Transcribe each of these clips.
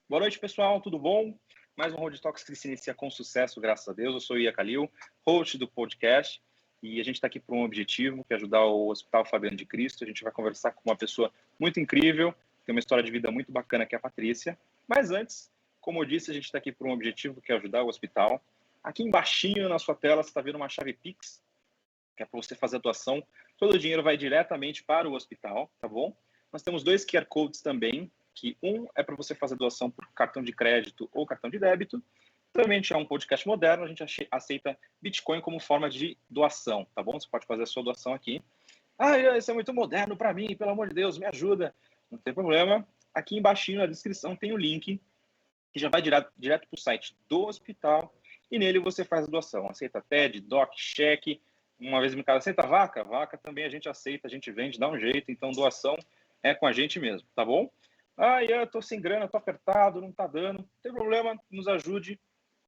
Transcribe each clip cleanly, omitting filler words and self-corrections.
Boa noite, pessoal, tudo bom? Mais um Road Talks que se inicia com sucesso, graças a Deus. Eu sou o Ia Khalil, host do podcast, e a gente está aqui por um objetivo, que é ajudar o Hospital Fabiano de Cristo. A gente vai conversar com uma pessoa muito incrível, tem uma história de vida muito bacana, que é a Patrícia. Mas antes, como eu disse, a gente está aqui por um objetivo, que é ajudar o hospital. Aqui embaixinho na sua tela, você está vendo uma chave Pix, que é para você fazer a doação. Todo o dinheiro vai diretamente para o hospital, tá bom? Nós temos 2 QR Codes também, que um é para você fazer doação por cartão de crédito ou cartão de débito. Também é um podcast moderno, a gente aceita Bitcoin como forma de doação, tá bom? Você pode fazer a sua doação aqui. Isso é muito moderno para mim, pelo amor de Deus, me ajuda. Não tem problema. Aqui embaixo na descrição tem o link que já vai direto para o site do hospital e nele você faz a doação. Aceita TED, DOC, cheque. Uma vez me cara, aceita vaca? Vaca também a gente aceita, a gente vende, dá um jeito. Então, doação é com a gente mesmo, tá bom? Eu tô sem grana, tô apertado, não tá dando. Não tem problema, nos ajude.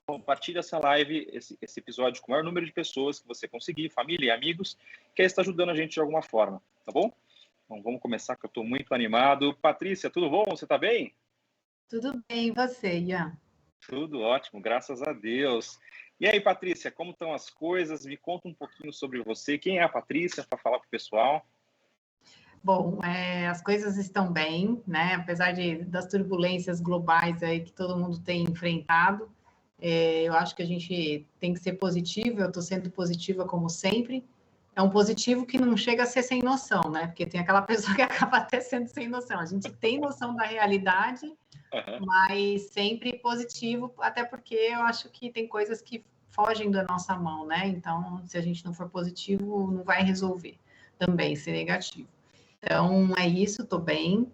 Compartilhe essa live, esse episódio com o maior número de pessoas que você conseguir, família e amigos, que está ajudando a gente de alguma forma, tá bom? Então, vamos começar, que eu tô muito animado. Patrícia, tudo bom? Você tá bem? Tudo bem, e você, Ian? Tudo ótimo, graças a Deus. E aí, Patrícia, como estão as coisas? Me conta um pouquinho sobre você. Quem é a Patrícia, para falar para o pessoal? Bom, as coisas estão bem, né? Apesar das turbulências globais aí que todo mundo tem enfrentado, eu acho que a gente tem que ser positivo. Eu estou sendo positiva como sempre. É um positivo que não chega a ser sem noção, né? Porque tem aquela pessoa que acaba até sendo sem noção. A gente tem noção da realidade, mas sempre positivo, até porque eu acho que tem coisas que fogem da nossa mão, né? Então, se a gente não for positivo, não vai resolver também ser negativo. Então, é isso, estou bem.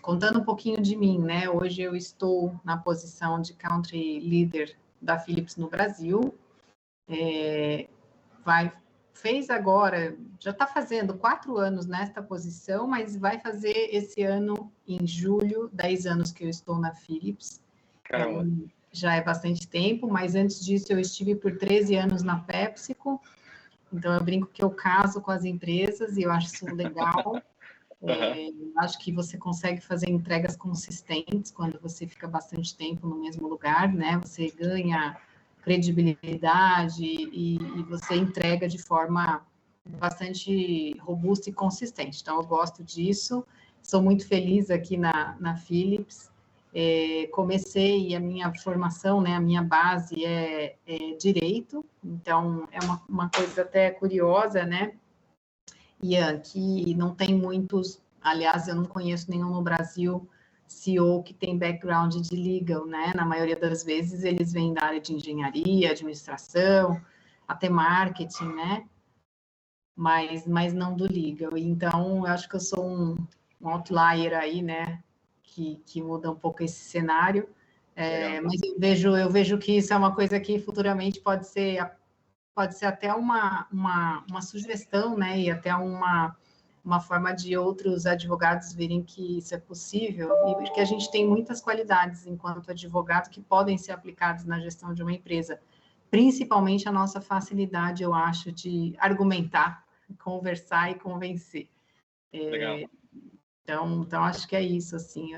Contando um pouquinho de mim, né? Hoje eu estou na posição de Country Leader da Philips no Brasil. Fez agora, já está fazendo 4 anos nesta posição, mas vai fazer esse ano, em julho, 10 anos que eu estou na Philips. Então, já é bastante tempo, mas antes disso eu estive por 13 anos na PepsiCo. Então, eu brinco que eu caso com as empresas e eu acho isso legal. Acho que você consegue fazer entregas consistentes quando você fica bastante tempo no mesmo lugar, né? Você ganha credibilidade e você entrega de forma bastante robusta e consistente. Então, eu gosto disso. Sou muito feliz aqui na Philips. Comecei a minha formação, né, a minha base é direito, então é uma coisa até curiosa, né, Ian, que não tem muitos, aliás, eu não conheço nenhum no Brasil CEO que tem background de legal, né, na maioria das vezes eles vêm da área de engenharia, administração, até marketing, né, mas não do legal. Então, eu acho que eu sou um outlier aí, né, que muda um pouco esse cenário, mas eu vejo que isso é uma coisa que futuramente pode ser até uma sugestão, né, e até uma forma de outros advogados verem que isso é possível, e porque a gente tem muitas qualidades enquanto advogado que podem ser aplicadas na gestão de uma empresa, principalmente a nossa facilidade, eu acho, de argumentar, conversar e convencer. Legal. Então, acho que é isso, assim,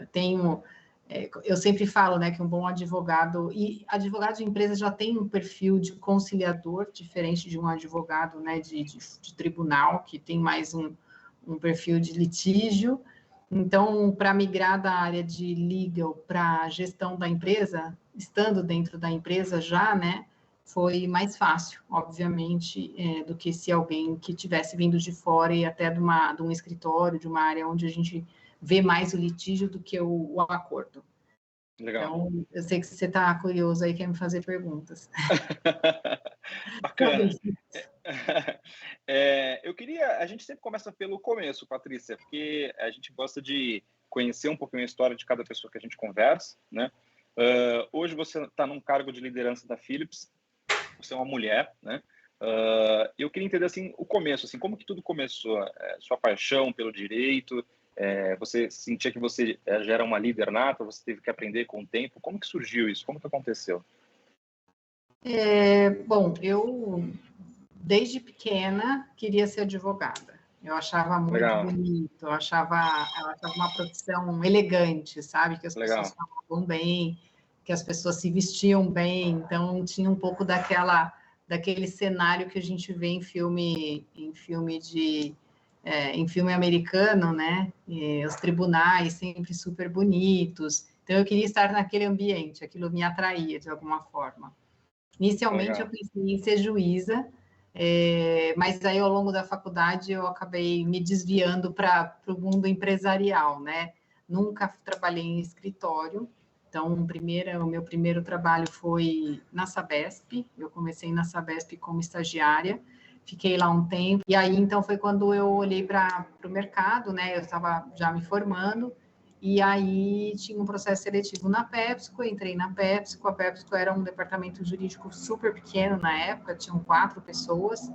eu sempre falo, né, que um bom advogado, e advogado de empresa já tem um perfil de conciliador, diferente de um advogado, né, de tribunal, que tem mais um perfil de litígio. Então, para migrar da área de legal para a gestão da empresa, estando dentro da empresa já, né, foi mais fácil, obviamente, do que se alguém que tivesse vindo de fora e até de um escritório, de uma área onde a gente vê mais o litígio do que o acordo. Legal. Então, eu sei que você está curioso aí, quer me fazer perguntas. Bacana. A gente sempre começa pelo começo, Patrícia, porque a gente gosta de conhecer um pouquinho a história de cada pessoa que a gente conversa, né? Hoje você está num cargo de liderança da Philips, você é uma mulher, né? Eu queria entender, assim, o começo, assim, como que tudo começou? Sua paixão pelo direito, você sentia que você já era uma líder nata, você teve que aprender com o tempo, como que surgiu isso? Como que aconteceu? Bom, eu, desde pequena, queria ser advogada. Eu achava muito Legal. bonito, eu achava uma produção elegante, sabe? Que as Legal. pessoas falavam bem, que as pessoas se vestiam bem, então tinha um pouco daquele cenário que a gente vê em filme em filme americano, né? E os tribunais sempre super bonitos. Então eu queria estar naquele ambiente, aquilo me atraía de alguma forma. Inicialmente eu Legal. pensei em ser juíza, mas aí ao longo da faculdade eu acabei me desviando para o mundo empresarial, né? Nunca trabalhei em escritório, então o meu primeiro trabalho foi na Sabesp, eu comecei na Sabesp como estagiária, fiquei lá um tempo, e aí então foi quando eu olhei para o mercado, né? Eu estava já me formando, e aí tinha um processo seletivo na PepsiCo, entrei na PepsiCo, a PepsiCo era um departamento jurídico super pequeno na época, tinham 4 pessoas,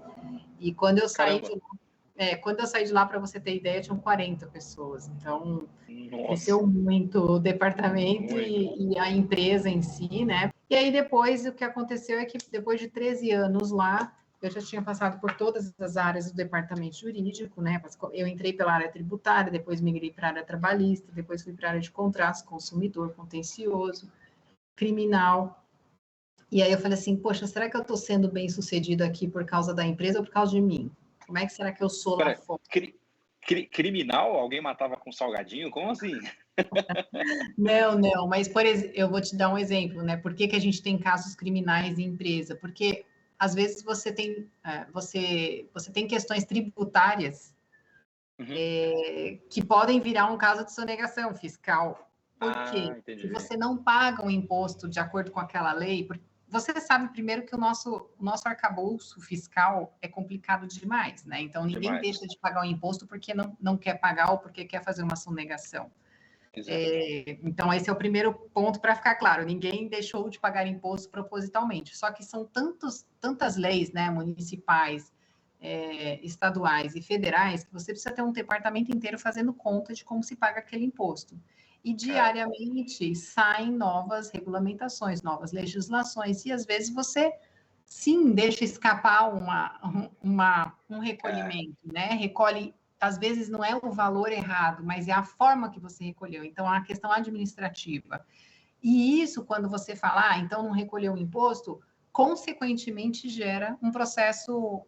e quando eu saí Caramba. de lá, para você ter ideia, tinham 40 pessoas, então Nossa. cresceu muito o departamento Muito. e a empresa em si, né? E aí depois o que aconteceu é que depois de 13 anos lá, eu já tinha passado por todas as áreas do departamento jurídico, né? Eu entrei pela área tributária, depois migrei para a área trabalhista, depois fui para a área de contratos, consumidor, contencioso, criminal. E aí eu falei assim, poxa, será que eu estou sendo bem sucedido aqui por causa da empresa ou por causa de mim? Como é que será que eu sou lá Pera, fora? criminal? Alguém matava com salgadinho? Como assim? Não, mas eu vou te dar um exemplo, né? Por que que a gente tem casos criminais em empresa? Porque às vezes você tem questões tributárias Uhum. que podem virar um caso de sonegação fiscal. Por quê? Ah, Se entendi. você não paga um imposto de acordo com aquela lei, você sabe primeiro que o nosso arcabouço fiscal é complicado demais, né? Então ninguém deixa Demais. de pagar o imposto porque não quer pagar ou porque quer fazer uma sonegação. Exato. Então, esse é o primeiro ponto para ficar claro: ninguém deixou de pagar imposto propositalmente. Só que são tantas leis, né, municipais, estaduais e federais, que você precisa ter um departamento inteiro fazendo conta de como se paga aquele imposto. E É. diariamente saem novas regulamentações, novas legislações, e às vezes você sim deixa escapar um É. recolhimento, né? Recolhe, às vezes não é o valor errado, mas é a forma que você recolheu. Então, é a questão administrativa. E isso, quando você fala, então não recolheu o imposto, consequentemente gera um processo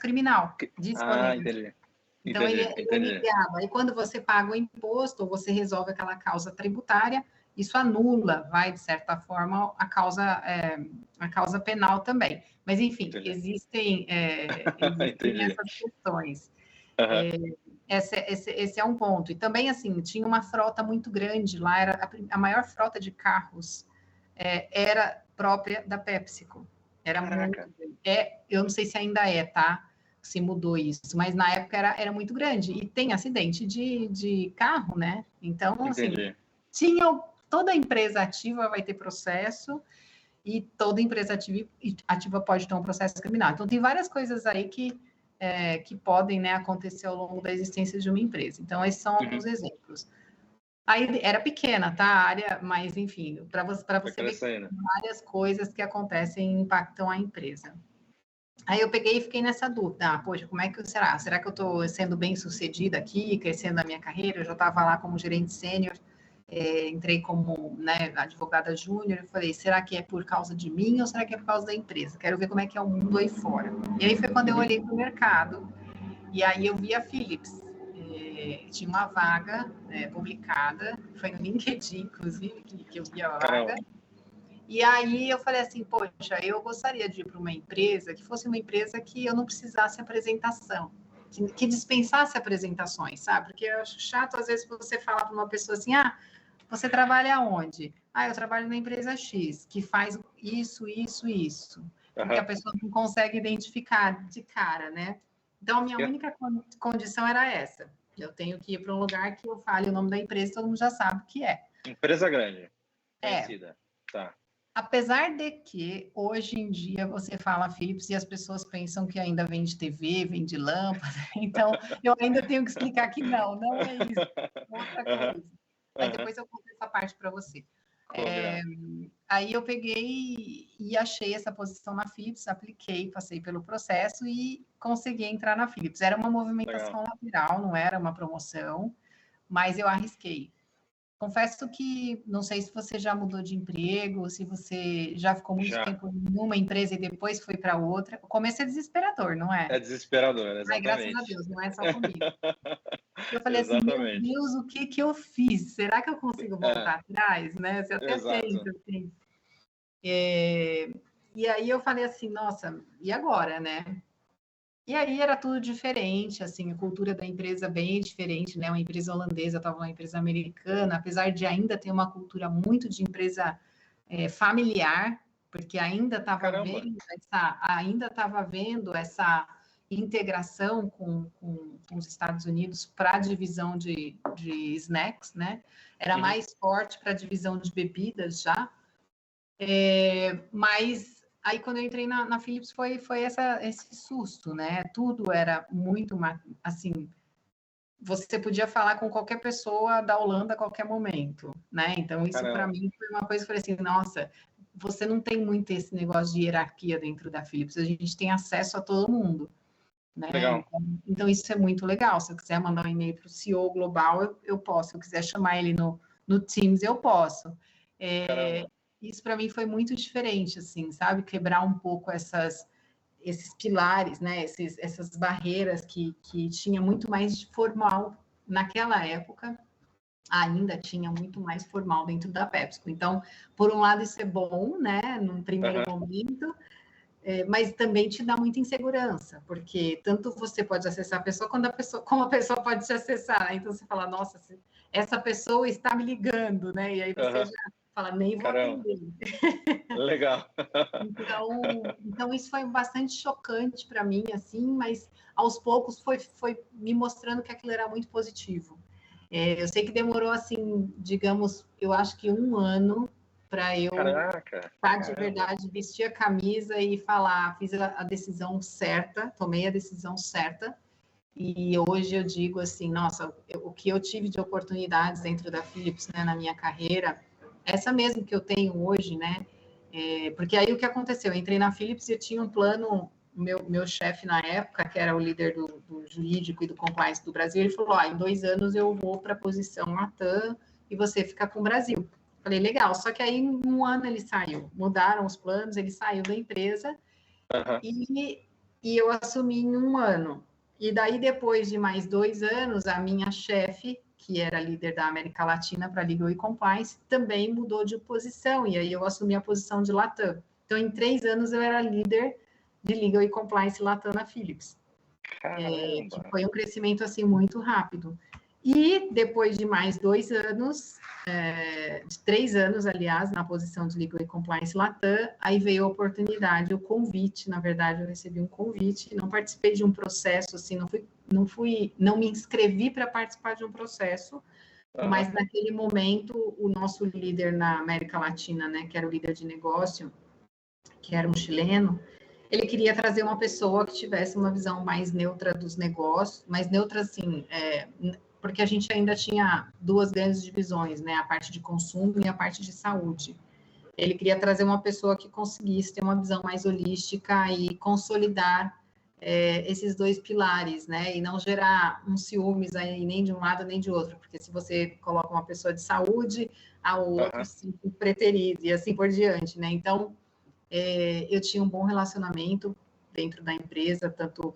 criminal de Ah, sonegação. entendi. Então, ele Entendi, é entendi. iniciado. Aí, quando você paga o imposto, você resolve aquela causa tributária, isso anula, vai, de certa forma, a causa penal também. Mas, enfim, Entendi. existem Entendi. essas questões. Aham. Esse é um ponto. E também, assim, tinha uma frota muito grande lá, era a maior frota de carros era própria da PepsiCo. Era muito Caraca. grande. Eu não sei se ainda tá? Se mudou isso, mas na época era muito grande. E tem acidente de carro, né? Então, assim, Entendi. toda empresa ativa vai ter processo e toda empresa ativa pode ter um processo criminal. Então, tem várias coisas aí que podem, né, acontecer ao longo da existência de uma empresa. Então, esses são alguns Uhum. exemplos. Aí era pequena, tá? A área, mas enfim, para Tá você ver que crescendo. tem várias coisas que acontecem e impactam a empresa. Aí eu peguei e fiquei nessa dúvida. Poxa, como é que será? Será que eu estou sendo bem sucedida aqui, crescendo a minha carreira? Eu já estava lá como gerente sênior, entrei como, né, advogada júnior. Eu falei, será que é por causa de mim ou será que é por causa da empresa? Quero ver como é que é o mundo aí fora. E aí foi quando eu Uhum. olhei para o mercado. E aí eu vi a Philips. Tinha uma vaga publicada, foi no LinkedIn, inclusive, que eu vi a vaga. Caramba. E aí eu falei assim, poxa, eu gostaria de ir para uma empresa que fosse uma empresa que eu não precisasse apresentação, que dispensasse apresentações, sabe? Porque eu acho chato, às vezes, você falar para uma pessoa assim, você trabalha onde? Eu trabalho na empresa X, que faz isso, isso, isso. Porque a Aham. pessoa não consegue identificar de cara, né? Então, a minha única condição era essa. Eu tenho que ir para um lugar que eu fale o nome da empresa e todo mundo já sabe o que é. Empresa grande. É. Conhecida. Tá. Apesar de que, hoje em dia, você fala Philips e as pessoas pensam que ainda vende TV, vende lâmpada. Então, eu ainda tenho que explicar que não é isso. É outra Aham. coisa. Mas Aham. depois eu conto essa parte para você. Aí eu peguei e achei essa posição na Philips, apliquei, passei pelo processo e consegui entrar na Philips. Era uma movimentação lateral, não era uma promoção, mas eu arrisquei. Confesso que não sei se você já mudou de emprego, se você já ficou muito tempo em uma empresa e depois foi para outra. O começo é desesperador, não é? É desesperador, exatamente. Ai, graças a Deus, não é só comigo. Eu falei assim, meu Deus, o que eu fiz? Será que eu consigo voltar atrás? Né? Você até pensa assim. E aí eu falei assim, nossa, e agora, né? E aí era tudo diferente, assim, a cultura da empresa bem diferente, né? Uma empresa holandesa, estava uma empresa americana, apesar de ainda ter uma cultura muito de empresa familiar, porque ainda estava vendo essa integração com os Estados Unidos para a divisão de snacks, né? Era mais forte para a divisão de bebidas já. Mas aí quando eu entrei na Philips foi esse susto, né? Tudo era muito assim, você podia falar com qualquer pessoa da Holanda a qualquer momento, né? Então isso para mim foi uma coisa que eu falei assim, nossa, você não tem muito esse negócio de hierarquia dentro da Philips, a gente tem acesso a todo mundo, né? Então isso é muito legal. Se eu quiser mandar um e-mail para o CEO global, eu posso. Se eu quiser chamar ele no Teams, eu posso. Isso para mim foi muito diferente, assim, sabe? Quebrar um pouco esses pilares, né? Essas barreiras que tinha muito mais formal naquela época, ainda tinha muito mais formal dentro da PepsiCo. Então, por um lado, isso é bom, né? Num primeiro momento, mas também te dá muita insegurança, porque tanto você pode acessar a pessoa, como a pessoa pode te acessar. Então, você fala, nossa, essa pessoa está me ligando, né? E aí você já fala, nem vou atender. Legal. Então, isso foi bastante chocante para mim, assim, mas aos poucos foi me mostrando que aquilo era muito positivo. Eu sei que demorou, assim, digamos, eu acho que 1 ano para eu estar de verdade, vestir a camisa e falar, fiz a decisão certa, tomei a decisão certa. E hoje eu digo assim, nossa, o que eu tive de oportunidades dentro da Philips, né, na minha carreira, essa mesmo que eu tenho hoje, né? Porque aí o que aconteceu? Eu entrei na Philips e eu tinha um plano, meu chefe na época, que era o líder do jurídico e do compliance do Brasil, ele falou, em 2 anos eu vou para a posição Latam e você fica com o Brasil. Falei, legal, só que aí em 1 ano ele saiu, mudaram os planos, ele saiu da empresa e eu assumi em 1 ano. E daí, depois de mais 2 anos, a minha chefe, que era líder da América Latina para Legal e Compliance, também mudou de posição, e aí eu assumi a posição de Latam. Então, em 3 anos, eu era líder de Legal e Compliance Latam na Philips. Que foi um crescimento, assim, muito rápido. E depois de mais 2 anos, de 3 anos, aliás, na posição de Legal e Compliance Latam, aí veio a oportunidade, o convite, na verdade, eu recebi um convite, não participei de um processo, assim, não me inscrevi para participar de um processo, mas naquele momento, o nosso líder na América Latina, né, que era o líder de negócio, que era um chileno, ele queria trazer uma pessoa que tivesse uma visão mais neutra dos negócios, mais neutra, assim, porque a gente ainda tinha 2 grandes divisões, né? A parte de consumo e a parte de saúde. Ele queria trazer uma pessoa que conseguisse ter uma visão mais holística e consolidar esses 2 pilares, né? E não gerar ciúmes aí nem de um lado nem de outro, porque se você coloca uma pessoa de saúde, a outro se preteriza e assim por diante, né? Então, eu tinha um bom relacionamento dentro da empresa, tanto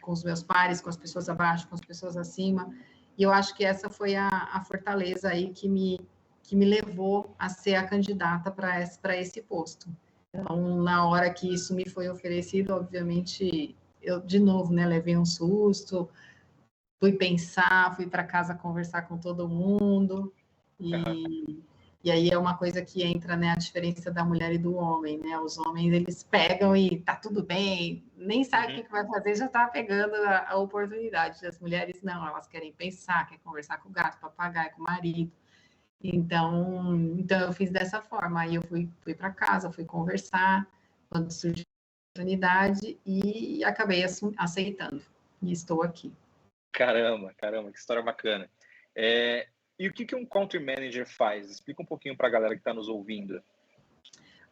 com os meus pares, com as pessoas abaixo, com as pessoas acima, e eu acho que essa foi a fortaleza aí que me levou a ser a candidata para esse posto. Então, na hora que isso me foi oferecido, obviamente, eu, de novo, né, levei um susto, fui pensar, fui para casa conversar com todo mundo, e aí é uma coisa que entra, né, a diferença da mulher e do homem, né? Os homens, eles pegam e tá tudo bem, nem sabe o que vai fazer, já tá pegando a oportunidade. As mulheres não, elas querem pensar, querem conversar com o gato, papagaio, com o marido. Então eu fiz dessa forma. Aí eu fui para casa, fui conversar, quando surgiu a oportunidade, e acabei aceitando. E estou aqui. Caramba, que história bacana. E o que um Country Manager faz? Explica um pouquinho para a galera que está nos ouvindo.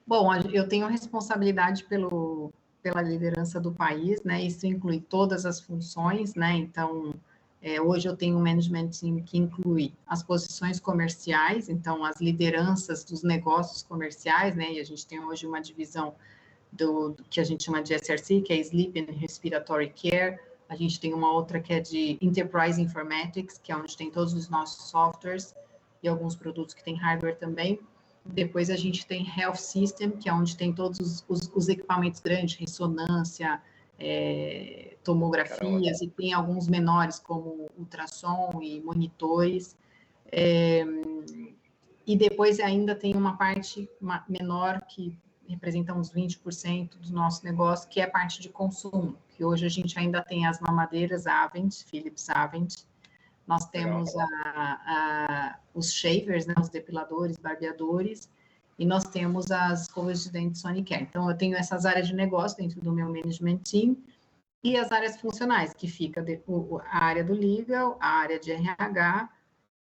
Bom, eu tenho responsabilidade pela liderança do país, né? Isso inclui todas as funções, né? Então, hoje eu tenho um management team que inclui as posições comerciais, então as lideranças dos negócios comerciais, né? E a gente tem hoje uma divisão do que a gente chama de SRC, que é Sleep and Respiratory Care. A gente tem uma outra que é de Enterprise Informatics, que é onde tem todos os nossos softwares e alguns produtos que tem hardware também. Depois a gente tem Health System, que é onde tem todos os equipamentos grandes, ressonância, tomografias, Caramba. e tem alguns menores, como ultrassom e monitores. E depois ainda tem uma parte menor, que representa uns 20% do nosso negócio, que é a parte de consumo, que hoje a gente ainda tem as mamadeiras Avent, Philips Avent. Nós temos os shavers, né, os depiladores, barbeadores, e nós temos as escovas de dente Sonicare. Então, eu tenho essas áreas de negócio dentro do meu management team, e as áreas funcionais, que fica a área do legal, a área de RH,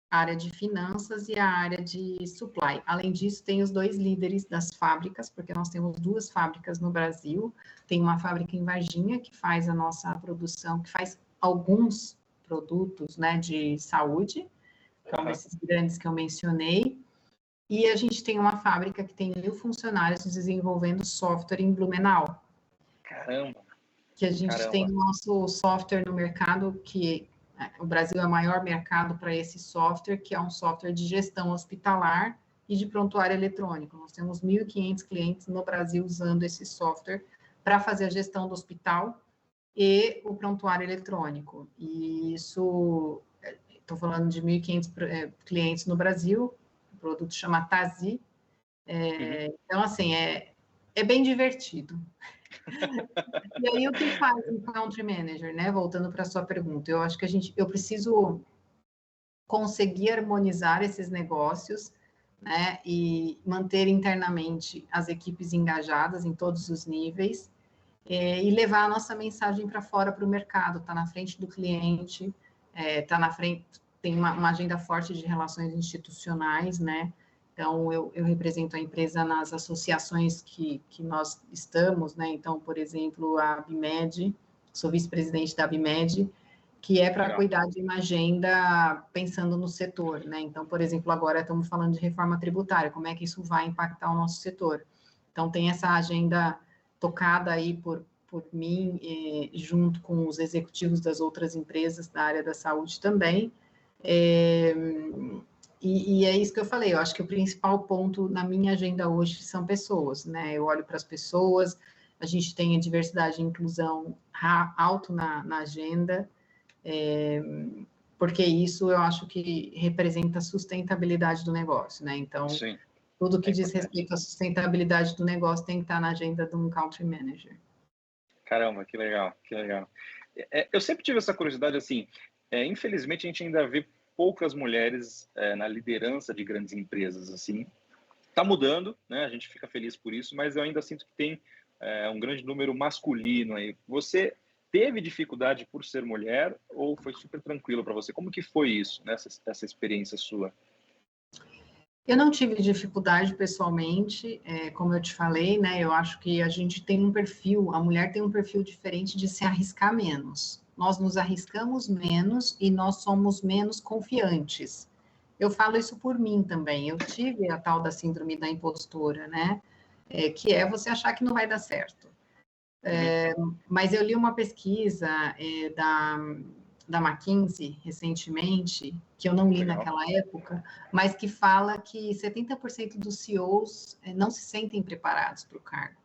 a área de finanças e a área de supply. Além disso, tem os 2 líderes das fábricas, porque nós temos 2 fábricas no Brasil. Tem uma fábrica em Varginha, que faz a nossa produção, que faz alguns produtos, né, de saúde, então, desses grandes que eu mencionei. E a gente tem uma fábrica que tem 1.000 funcionários desenvolvendo software em Blumenau. Caramba! Que a gente tem o nosso software no mercado, que o Brasil é o maior mercado para esse software, que é um software de gestão hospitalar e de prontuário eletrônico. Nós temos 1.500 clientes no Brasil usando esse software para fazer a gestão do hospital e o prontuário eletrônico. E isso, estou falando de 1.500 clientes no Brasil, o produto chama Tazi. Então, assim, é bem divertido. E aí, o que faz um country manager, né? Voltando para a sua pergunta, eu acho que eu preciso conseguir harmonizar esses negócios, né? E manter internamente as equipes engajadas em todos os níveis, e levar a nossa mensagem para fora, para o mercado, tá na frente do cliente, tá na frente, tem uma agenda forte de relações institucionais, né? Então, eu represento a empresa nas associações que nós estamos, né? Então, por exemplo, a ABMED, sou vice-presidente da ABMED, que é para cuidar de uma agenda pensando no setor, né? Então, por exemplo, agora estamos falando de reforma tributária, como é que isso vai impactar o nosso setor? Então, tem essa agenda tocada aí por mim, junto com os executivos das outras empresas da área da saúde também. E é isso que eu falei, eu acho que o principal ponto na minha agenda hoje são pessoas, né? Eu olho para as pessoas, a gente tem a diversidade e inclusão alto na agenda, porque isso eu acho que representa a sustentabilidade do negócio, né? Então, sim, tudo que diz respeito à sustentabilidade do negócio tem que estar na agenda de um country manager. Caramba, que legal, que legal. Eu sempre tive essa curiosidade, assim, infelizmente a gente ainda vê poucas mulheres na liderança de grandes empresas, assim. Está mudando, né? A gente fica feliz por isso, mas eu ainda sinto que tem um grande número masculino aí. Você teve dificuldade por ser mulher ou foi super tranquilo para você? Como que foi isso, né? Essa experiência sua? Eu não tive dificuldade pessoalmente, como eu te falei, né? Eu acho que a gente tem um perfil, a mulher tem um perfil diferente de se arriscar menos. Nós nos arriscamos menos e nós somos menos confiantes. Eu falo isso por mim também. Eu tive a tal da síndrome da impostora, né? Que é você achar que não vai dar certo. Mas eu li uma pesquisa da McKinsey recentemente, que eu não li naquela época, mas que fala que 70% dos CEOs não se sentem preparados para o cargo.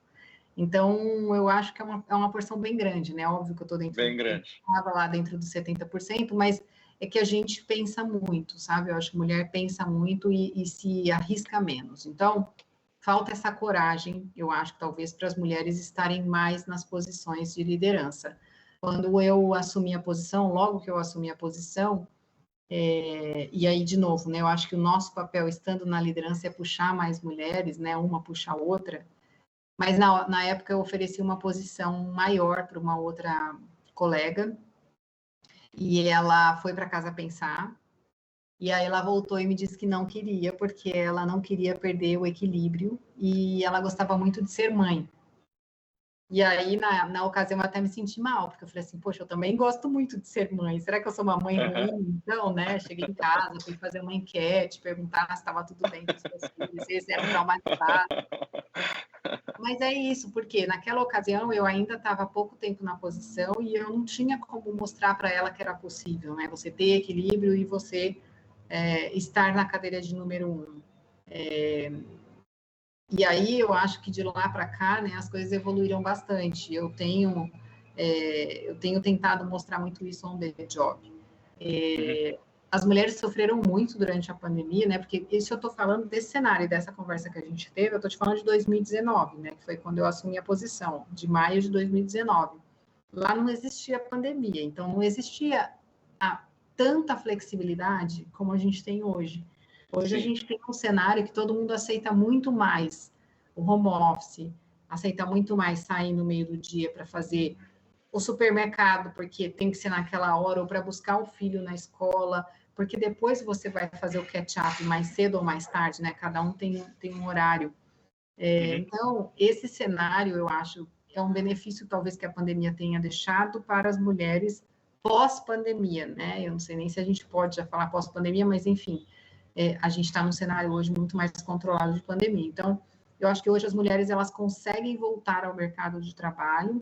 Então, eu acho que é uma porção bem grande, né? Óbvio que eu estou dentro bem grande. Estava lá dentro dos 70%, mas é que a gente pensa muito, sabe? Eu acho que a mulher pensa muito e se arrisca menos. Então, falta essa coragem, eu acho que talvez para as mulheres estarem mais nas posições de liderança. Quando eu assumi a posição, logo que eu assumi a posição, e aí, de novo, né, eu acho que o nosso papel, estando na liderança, é puxar mais mulheres, né, uma puxa a outra, mas na época eu ofereci uma posição maior para uma outra colega, e ela foi para casa pensar, E aí ela voltou e me disse que não queria, porque ela não queria perder o equilíbrio e ela gostava muito de ser mãe. E aí, na ocasião, eu até me senti mal, porque eu falei assim, poxa, eu também gosto muito de ser mãe. Será que eu sou uma mãe ruim? Então, né? Cheguei em casa, fui fazer uma enquete, perguntar se estava tudo bem com os meus filhos, se eles eram traumatizados. Mas é isso, porque naquela ocasião eu ainda estava há pouco tempo na posição e eu não tinha como mostrar para ela que era possível, né? Você ter equilíbrio e você estar na cadeira de número 1. E aí eu acho que de lá para cá, né, as coisas evoluíram bastante. Eu tenho tentado mostrar muito isso on the job. As mulheres sofreram muito durante a pandemia, né? Porque isso eu estou falando desse cenário, dessa conversa que a gente teve, eu estou te falando de 2019, né? Que foi quando eu assumi a posição, de maio de 2019. Lá não existia pandemia, então não existia tanta flexibilidade como a gente tem hoje. Hoje a gente tem um cenário que todo mundo aceita muito mais o home office, aceita muito mais sair no meio do dia para fazer o supermercado, porque tem que ser naquela hora, ou para buscar o filho na escola, porque depois você vai fazer o catch-up mais cedo ou mais tarde, né? Cada um tem um horário. Então, esse cenário, eu acho, é um benefício talvez que a pandemia tenha deixado para as mulheres pós-pandemia, né? Eu não sei nem se a gente pode já falar pós-pandemia, mas enfim, a gente está num cenário hoje muito mais controlado de pandemia. Então, eu acho que hoje as mulheres elas conseguem voltar ao mercado de trabalho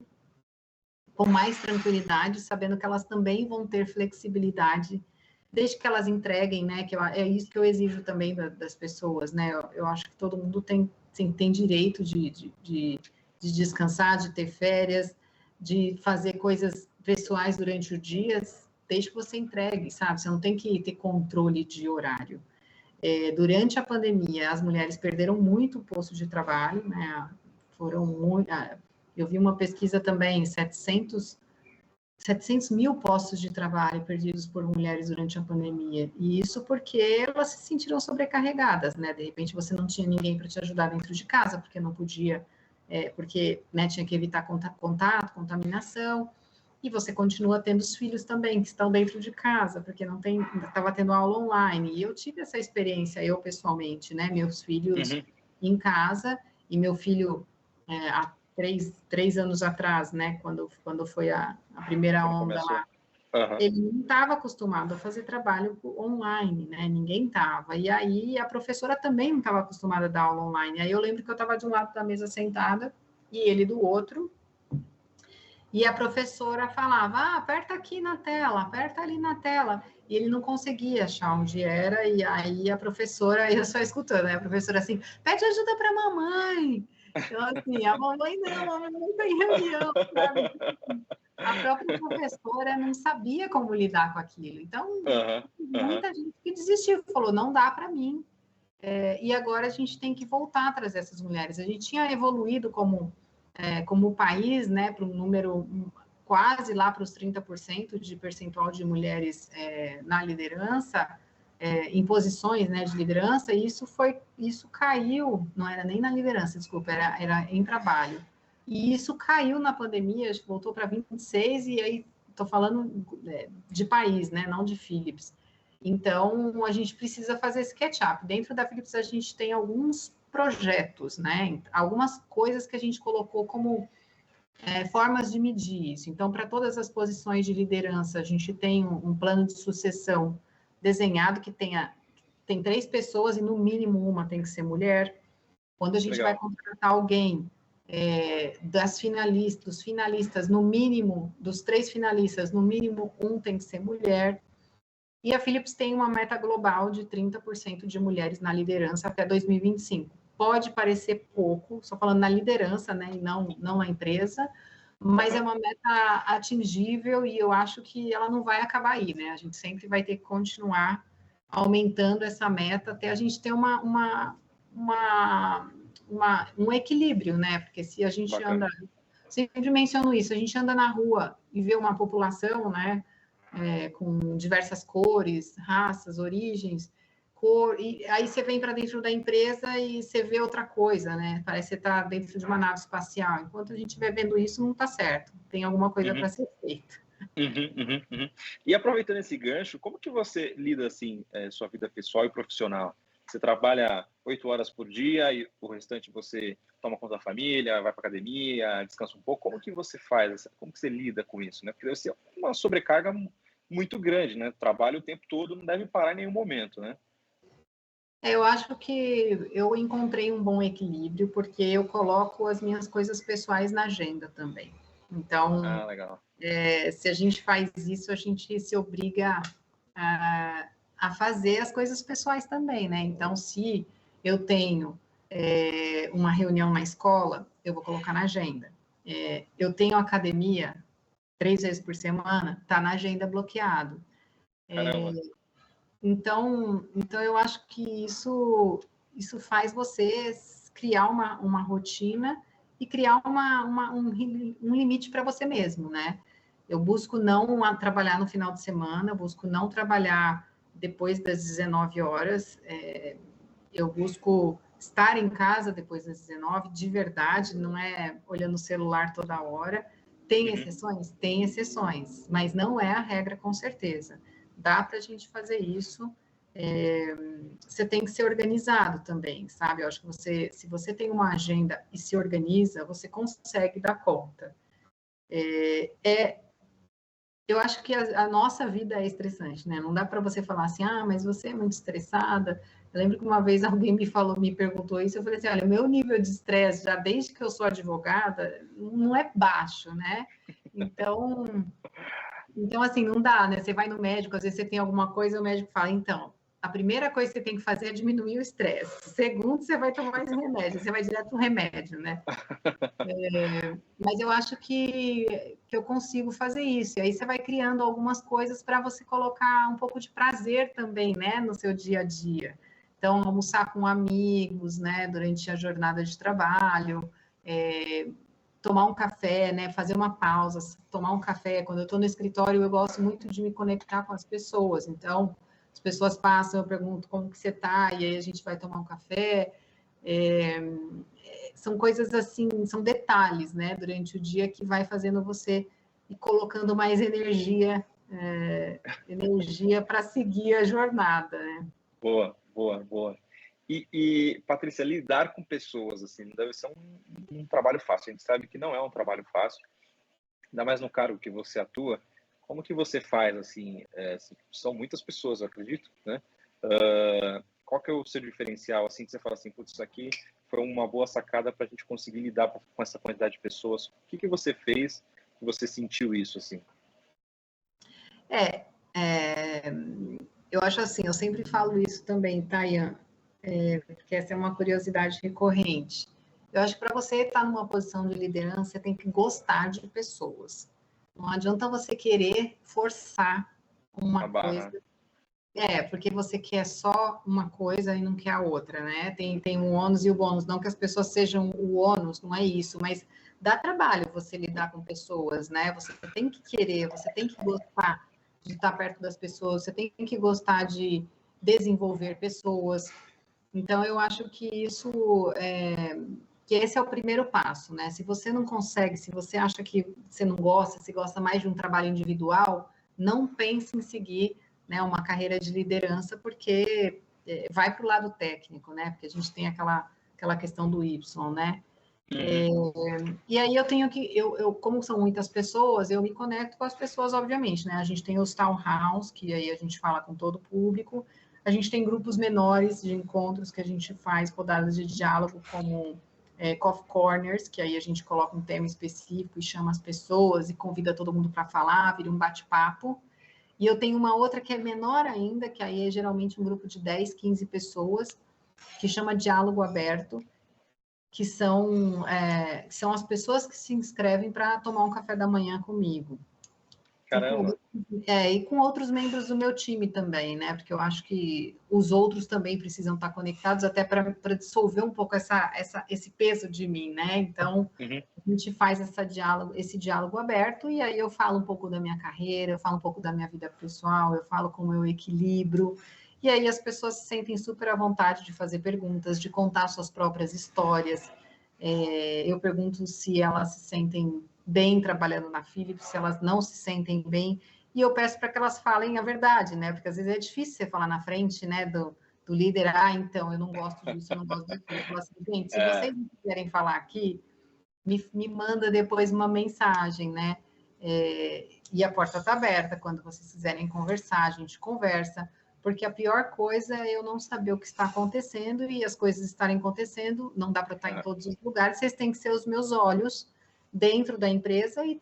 com mais tranquilidade, sabendo que elas também vão ter flexibilidade, desde que elas entreguem, né? Que é isso que eu exijo também das pessoas, né? Eu acho que todo mundo tem direito de descansar, de ter férias, de fazer coisas pessoais durante o dia, desde que você entregue, sabe? Você não tem que ter controle de horário. Durante a pandemia, as mulheres perderam muito o posto de trabalho, né? Foram muito. Eu vi uma pesquisa também, 700 mil postos de trabalho perdidos por mulheres durante a pandemia. E isso porque elas se sentiram sobrecarregadas, né? De repente você não tinha ninguém para te ajudar dentro de casa, porque não podia, porque né, tinha que evitar contato, contaminação. E você continua tendo os filhos também, que estão dentro de casa, porque não tem, estava tendo aula online. E eu tive essa experiência, eu pessoalmente, né? Meus filhos em casa, e meu filho, há 3 anos atrás, né? Quando foi a primeira onda lá, ele não estava acostumado a fazer trabalho online, né? Ninguém estava. E aí a professora também não estava acostumada a dar aula online. Aí eu lembro que eu estava de um lado da mesa sentada e ele do outro. E a professora falava, aperta aqui na tela, aperta ali na tela. E ele não conseguia achar onde era, e aí a professora, eu só escutando, né? A professora assim, pede ajuda para a mamãe. Eu assim, a mamãe não tem reunião, sabe? A própria professora não sabia como lidar com aquilo. Então, muita gente que desistiu, falou, não dá para mim. E agora a gente tem que voltar a trazer essas mulheres. A gente tinha evoluído como país, né, para um número quase lá para os 30% de percentual de mulheres na liderança, em posições, né, de liderança, e isso caiu, não era nem na liderança, desculpa, era em trabalho. E isso caiu na pandemia, acho que voltou para 26%, e aí estou falando de país, né, não de Philips. Então, a gente precisa fazer esse catch-up. Dentro da Philips, a gente tem alguns projetos, né? Algumas coisas que a gente colocou como formas de medir isso. Então, para todas as posições de liderança, a gente tem um plano de sucessão desenhado que tem 3 pessoas e no mínimo uma tem que ser mulher. Quando a gente vai contratar alguém dos finalistas, no mínimo, dos 3 finalistas, no mínimo um tem que ser mulher. E a Philips tem uma meta global de 30% de mulheres na liderança até 2025. Pode parecer pouco, só falando na liderança, né, e não na empresa, mas é uma meta atingível e eu acho que ela não vai acabar aí, né? A gente sempre vai ter que continuar aumentando essa meta até a gente ter um equilíbrio, né? Porque se a gente sempre menciono isso, a gente anda na rua e vê uma população, né? Com diversas cores, raças, origens, e aí você vem para dentro da empresa e você vê outra coisa, né? Parece que você está dentro de uma nave espacial. Enquanto a gente estiver vendo isso, não está certo. Tem alguma coisa para ser feita. Uhum. E aproveitando esse gancho, como que você lida, assim, sua vida pessoal e profissional? Você trabalha 8 horas por dia e o restante você toma conta da família, vai para academia, descansa um pouco. Como que você faz? Como que você lida com isso, né? Porque deve ser uma sobrecarga muito grande, né? Trabalho o tempo todo, não deve parar em nenhum momento, né? Eu acho que eu encontrei um bom equilíbrio, porque eu coloco as minhas coisas pessoais na agenda também. Então, Ah, legal. se a gente faz isso, a gente se obriga a fazer as coisas pessoais também, né? Então, se eu tenho uma reunião na escola, eu vou colocar na agenda. Eu tenho academia 3 vezes por semana, tá na agenda bloqueado. Caramba. Então eu acho que isso faz você criar uma rotina e criar um limite para você mesmo, né? Eu busco não trabalhar no final de semana, eu busco não trabalhar depois das 19 horas, eu busco estar em casa depois das 19, de verdade, não é olhando o celular toda hora. Tem Uhum. exceções? Tem exceções, mas não é a regra, com certeza. Dá para a gente fazer isso. Você tem que ser organizado também, sabe? Eu acho que se você tem uma agenda e se organiza, você consegue dar conta. Eu acho que a nossa vida é estressante, né? Não dá para você falar assim, mas você é muito estressada. Eu lembro que uma vez alguém me perguntou isso, eu falei assim, olha, meu nível de estresse, já desde que eu sou advogada, não é baixo, né? Então, assim, não dá, né? Você vai no médico, às vezes você tem alguma coisa, o médico fala, então, a primeira coisa que você tem que fazer é diminuir o estresse. Segundo, você vai tomar esse remédio, você vai direto no remédio, né? Mas eu acho que eu consigo fazer isso. E aí você vai criando algumas coisas para você colocar um pouco de prazer também, né, no seu dia a dia. Então, almoçar com amigos, né, durante a jornada de trabalho, tomar um café, né, fazer uma pausa, tomar um café. Quando eu estou no escritório, eu gosto muito de me conectar com as pessoas. Então, as pessoas passam, eu pergunto como que você está, e aí a gente vai tomar um café. É, são coisas assim, são detalhes, né, durante o dia que vai fazendo você ir colocando mais energia para seguir a jornada, né? Boa. Patrícia, lidar com pessoas, assim, não deve ser um trabalho fácil. A gente sabe que não é um trabalho fácil, ainda mais no cargo que você atua. Como que você faz, assim, são muitas pessoas, eu acredito, né? Qual que é o seu diferencial, assim, que você fala assim, putz, isso aqui foi uma boa sacada para a gente conseguir lidar com essa quantidade de pessoas? O que você fez que você sentiu isso, assim? É, é, eu acho assim, eu sempre falo isso também, Tayan, porque essa é uma curiosidade recorrente. Eu acho que para você estar numa posição de liderança, você tem que gostar de pessoas. Não adianta você querer forçar A uma coisa. barra. Porque você quer só uma coisa e não quer a outra, né? Tem o ônus e o bônus. Não que as pessoas sejam o ônus, não é isso, mas dá trabalho você lidar com pessoas, né? Você tem que querer, você tem que gostar de estar perto das pessoas, você tem que gostar de desenvolver pessoas. Então, eu acho que que esse é o primeiro passo, né? Se você não consegue, se você acha que você não gosta, se gosta mais de um trabalho individual, não pense em seguir, né, uma carreira de liderança, porque vai para o lado técnico, né? Porque a gente tem aquela questão do Y, né? E aí eu tenho que, como são muitas pessoas, eu me conecto com as pessoas, obviamente, né? A gente tem os townhouse, que aí a gente fala com todo o público, a gente tem grupos menores de encontros que a gente faz rodadas de diálogo, como Coffee Corners, que aí a gente coloca um tema específico e chama as pessoas e convida todo mundo para falar, vira um bate-papo. E eu tenho uma outra que é menor ainda, que aí é geralmente um grupo de 10, 15 pessoas, que chama Diálogo Aberto, que são as pessoas que se inscrevem para tomar um café da manhã comigo. Caramba. E com outros membros do meu time também, né? Porque eu acho que os outros também precisam estar conectados, até para dissolver um pouco esse peso de mim, né? Então, Uhum. a gente faz esse diálogo aberto, e aí eu falo um pouco da minha carreira, eu falo um pouco da minha vida pessoal, eu falo como eu equilibro, e aí as pessoas se sentem super à vontade de fazer perguntas, de contar suas próprias histórias. Eu pergunto se elas se sentem bem trabalhando na Philips, se elas não se sentem bem, e eu peço para que elas falem a verdade, né? Porque às vezes é difícil você falar na frente, né, do líder, então, eu não gosto disso, eu não gosto daquilo. Eu falo assim, gente, se vocês não quiserem falar aqui, me manda depois uma mensagem, né? E a porta está aberta, quando vocês quiserem conversar, a gente conversa, porque a pior coisa é eu não saber o que está acontecendo e as coisas estarem acontecendo, não dá para estar em todos os lugares, vocês têm que ser os meus olhos dentro da empresa e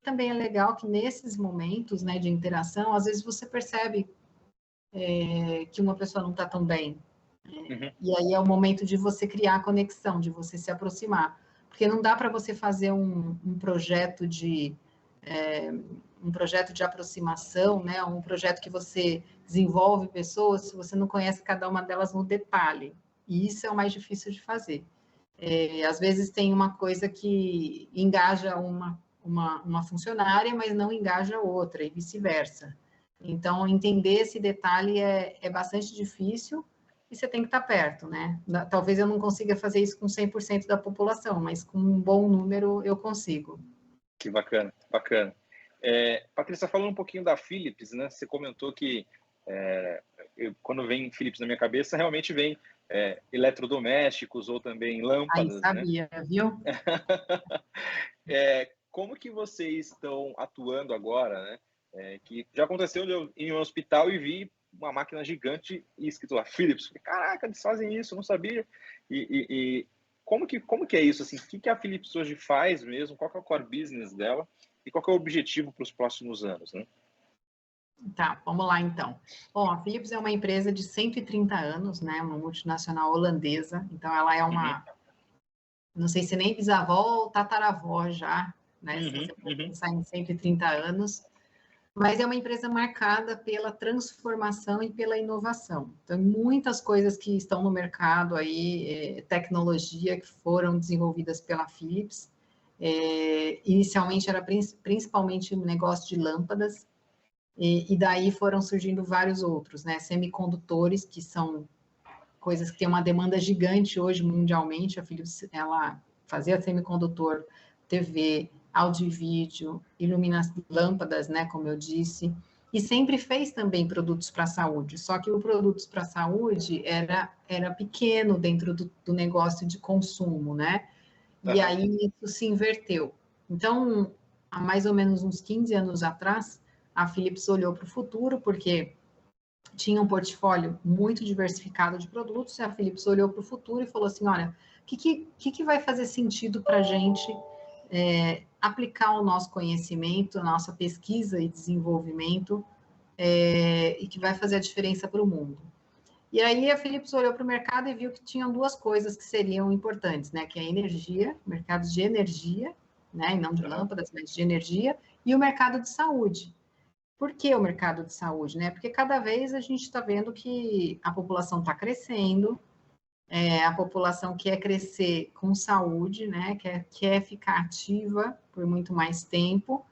também é legal que nesses momentos, né, de interação, às vezes você percebe que uma pessoa não está tão bem. E aí é o momento de você criar a conexão, de você se aproximar. Porque não dá para você fazer um projeto de aproximação, né? Um projeto que você desenvolve pessoas se você não conhece cada uma delas no detalhe. E isso é o mais difícil de fazer. Às vezes tem uma coisa que engaja uma funcionária, mas não engaja outra, e vice-versa. Então, entender esse detalhe é bastante difícil e você tem que estar perto, né? Talvez eu não consiga fazer isso com 100% da população, mas com um bom número eu consigo. Que bacana, bacana. Patrícia, falando um pouquinho da Philips, né? Você comentou que quando vem Philips na minha cabeça, realmente vem eletrodomésticos ou também lâmpadas, aí sabia, né? Viu? Como que vocês estão atuando agora, né? Que já aconteceu em um hospital e vi uma máquina gigante e escrito lá Philips. Falei, caraca, eles fazem isso, eu não sabia. E como que é isso? Assim, o que a Philips hoje faz mesmo? Qual que é o core business dela? E qual que é o objetivo para os próximos anos, né? Tá, vamos lá então. Bom, a Philips é uma empresa de 130 anos, né? Uma multinacional holandesa. Então, ela é uma, não sei se nem bisavó ou tataravó já, né? Se você for pensar em 130 anos. Mas é uma empresa marcada pela transformação e pela inovação. Então, muitas coisas que estão no mercado aí, tecnologia que foram desenvolvidas pela Philips. Inicialmente era principalmente um negócio de lâmpadas, e daí foram surgindo vários outros, né? Semicondutores, que são coisas que têm uma demanda gigante hoje mundialmente. A Philips, ela fazia semicondutor, TV, áudio e vídeo, lâmpadas, né, como eu disse, e sempre fez também produtos para a saúde, só que o produtos para a saúde era pequeno dentro do negócio de consumo, né? E aí isso se inverteu. Então, há mais ou menos uns 15 anos atrás, a Philips olhou para o futuro, porque tinha um portfólio muito diversificado de produtos, e a Philips olhou para o futuro e falou assim, olha, o que vai fazer sentido para a gente aplicar o nosso conhecimento, a nossa pesquisa e desenvolvimento, e que vai fazer a diferença para o mundo. E aí a Philips olhou para o mercado e viu que tinham duas coisas que seriam importantes, né? Que é a energia, mercado de energia, né? E não de lâmpadas, mas de energia, e o mercado de saúde. Por que o mercado de saúde, né? Porque cada vez a gente está vendo que a população está crescendo, a população quer crescer com saúde, né? Quer ficar ativa por muito mais tempo,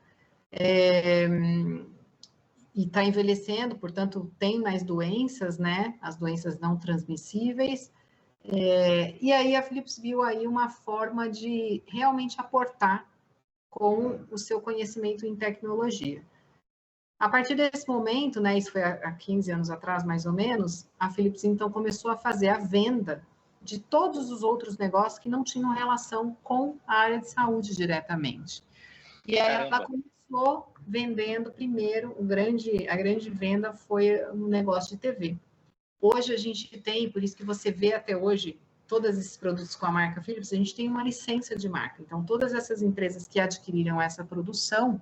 e está envelhecendo, portanto, tem mais doenças, né? As doenças não transmissíveis. E aí a Philips viu aí uma forma de realmente aportar com o seu conhecimento em tecnologia. A partir desse momento, né, isso foi há 15 anos atrás, mais ou menos, a Philips, então, começou a fazer a venda de todos os outros negócios que não tinham relação com a área de saúde diretamente. E aí ela começou vendendo primeiro, a grande venda foi um negócio de TV. Hoje a gente tem, por isso que você vê até hoje, todos esses produtos com a marca Philips, a gente tem uma licença de marca. Então, todas essas empresas que adquiriram essa produção,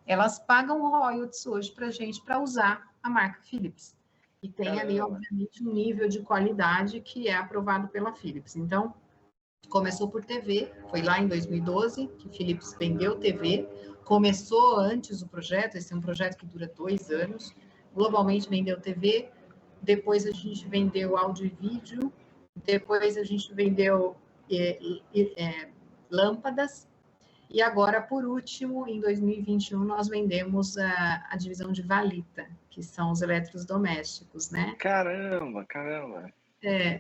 elas pagam royalties hoje para a gente para usar a marca Philips. E tem ali, obviamente, um nível de qualidade que é aprovado pela Philips. Então, começou por TV, foi lá em 2012 que Philips vendeu TV. Começou antes o projeto, esse é um projeto que dura 2 anos. Globalmente vendeu TV, depois a gente vendeu áudio e vídeo, depois a gente vendeu lâmpadas. E agora, por último, em 2021, nós vendemos a divisão de Valita, que são os eletrodomésticos, né? Caramba, caramba!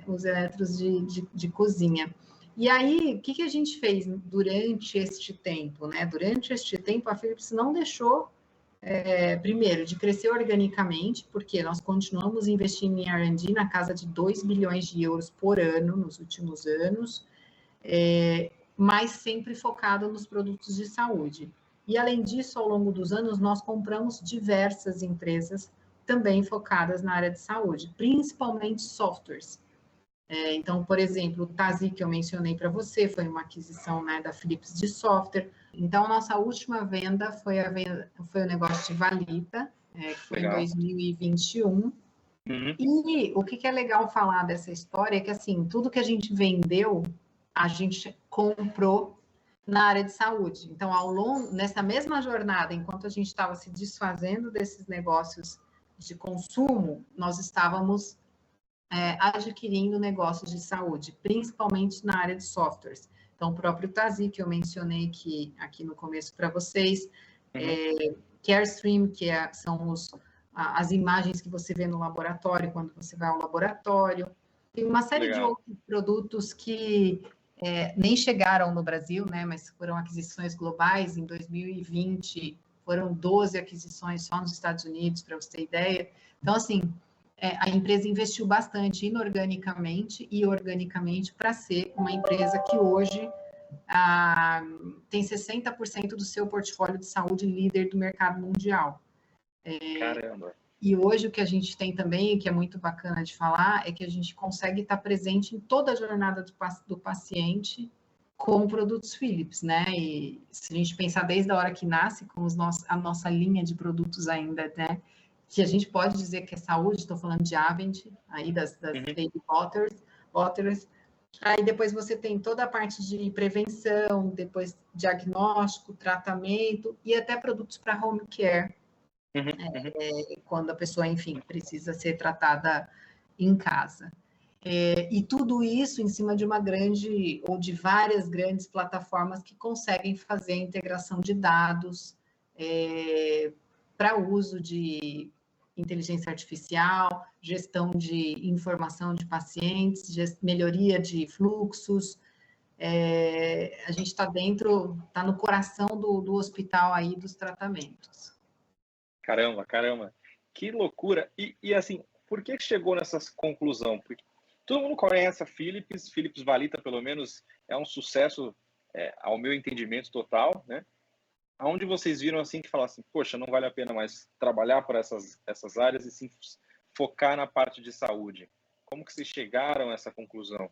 os eletros de cozinha. E aí, o que a gente fez durante este tempo, né? Durante este tempo, a Philips não deixou, primeiro, de crescer organicamente, porque nós continuamos investindo em R&D na casa de 2 bilhões de euros por ano nos últimos anos, mas sempre focado nos produtos de saúde. E, além disso, ao longo dos anos, nós compramos diversas empresas também focadas na área de saúde, principalmente softwares. Então, por exemplo, o Tazi, que eu mencionei para você, foi uma aquisição, né, da Philips de software. Então, a nossa última venda foi o negócio de Valita, que foi Legal. em 2021. E o que é legal falar dessa história é que, assim, tudo que a gente vendeu, a gente comprou na área de saúde. Então, nessa mesma jornada, enquanto a gente estava se desfazendo desses negócios de consumo, nós estávamos adquirindo negócios de saúde, principalmente na área de softwares. Então, o próprio Tazi, que eu mencionei aqui no começo para vocês, Carestream, que são as imagens que você vê no laboratório, quando você vai ao laboratório. Tem uma série de outros produtos que nem chegaram no Brasil, né, mas foram aquisições globais. Em 2020, foram 12 aquisições só nos Estados Unidos, para você ter ideia. Então, assim, a empresa investiu bastante inorganicamente e organicamente para ser uma empresa que hoje tem 60% do seu portfólio de saúde líder do mercado mundial. Caramba! E hoje o que a gente tem também, que é muito bacana de falar, é que a gente consegue estar presente em toda a jornada do paciente com produtos Philips, né? E se a gente pensar desde a hora que nasce, com a nossa linha de produtos ainda, né? Que a gente pode dizer que é saúde, estou falando de Avent, aí das Baby Waters. Aí depois você tem toda a parte de prevenção, depois diagnóstico, tratamento e até produtos para home care, quando a pessoa, enfim, precisa ser tratada em casa. E tudo isso em cima de uma grande, ou de várias grandes plataformas que conseguem fazer a integração de dados para uso de inteligência artificial, gestão de informação de pacientes, melhoria de fluxos. A gente está está no coração do hospital aí dos tratamentos. Caramba, caramba. Que loucura. E assim, por que chegou nessa conclusão? Porque todo mundo conhece a Philips Valita, pelo menos, é um sucesso, ao meu entendimento total, né? Aonde vocês viram assim que falassem, poxa, não vale a pena mais trabalhar por essas áreas e sim focar na parte de saúde? Como que vocês chegaram a essa conclusão?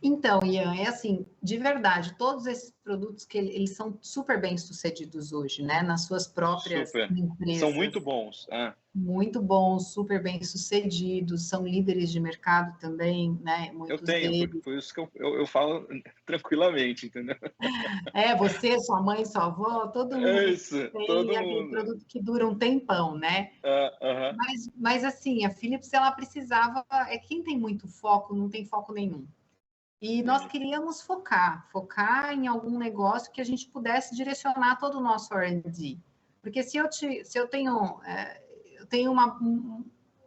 Então, Ian, é assim, de verdade, todos esses produtos que eles são super bem sucedidos hoje, né? Nas suas próprias empresas. São muito bons. Muito bons, super bem sucedidos, são líderes de mercado também, né? Eu tenho, por isso que eu falo tranquilamente, entendeu? Você, sua mãe, sua avó, todo mundo Isso, tem todo aquele mundo. produto que dura um tempão, né? Mas assim, a Philips, ela precisava, quem tem muito foco, não tem foco nenhum. E nós queríamos focar em algum negócio que a gente pudesse direcionar todo o nosso R&D. Porque se eu tenho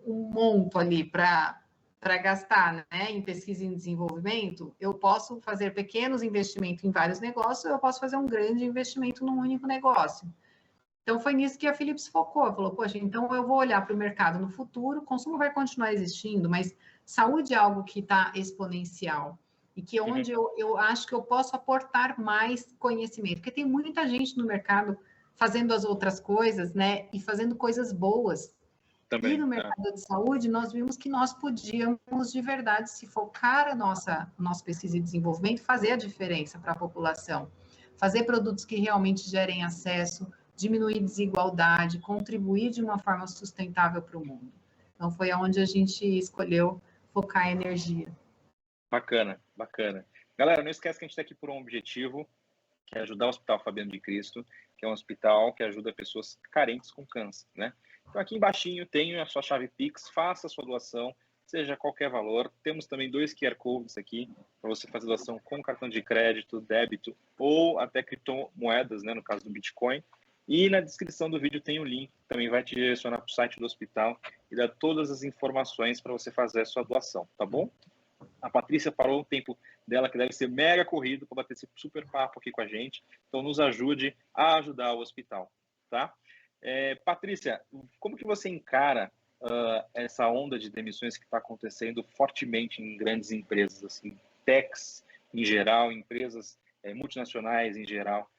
um monto ali para gastar, né, em pesquisa e desenvolvimento, eu posso fazer pequenos investimentos em vários negócios, ou eu posso fazer um grande investimento num único negócio. Então, foi nisso que a Philips focou. Falou, poxa, então eu vou olhar para o mercado no futuro, o consumo vai continuar existindo, mas saúde é algo que está exponencial. E que onde eu acho que eu posso aportar mais conhecimento. Porque tem muita gente no mercado fazendo as outras coisas, né? E fazendo coisas boas. Também, e no mercado de saúde, nós vimos que nós podíamos, de verdade, se focar a nossa pesquisa e desenvolvimento, fazer a diferença para a população. Fazer produtos que realmente gerem acesso, diminuir desigualdade, contribuir de uma forma sustentável para o mundo. Então, foi onde a gente escolheu focar a energia. Bacana, bacana. Galera, não esquece que a gente está aqui por um objetivo, que é ajudar o Hospital Fabiano de Cristo, que é um hospital que ajuda pessoas carentes com câncer, né? Então, aqui embaixinho tem a sua chave Pix, faça a sua doação, seja qualquer valor. Temos também 2 QR Codes aqui, para você fazer doação com cartão de crédito, débito, ou até criptomoedas, né, no caso do Bitcoin. E na descrição do vídeo tem o link, que também vai te direcionar para o site do hospital e dar todas as informações para você fazer a sua doação, tá bom? A Patrícia parou o tempo dela, que deve ser mega corrido, para bater esse super papo aqui com a gente. Então, nos ajude a ajudar o hospital, tá? Patrícia, como que você encara essa onda de demissões que está acontecendo fortemente em grandes empresas, assim, techs em geral, empresas multinacionais em geral?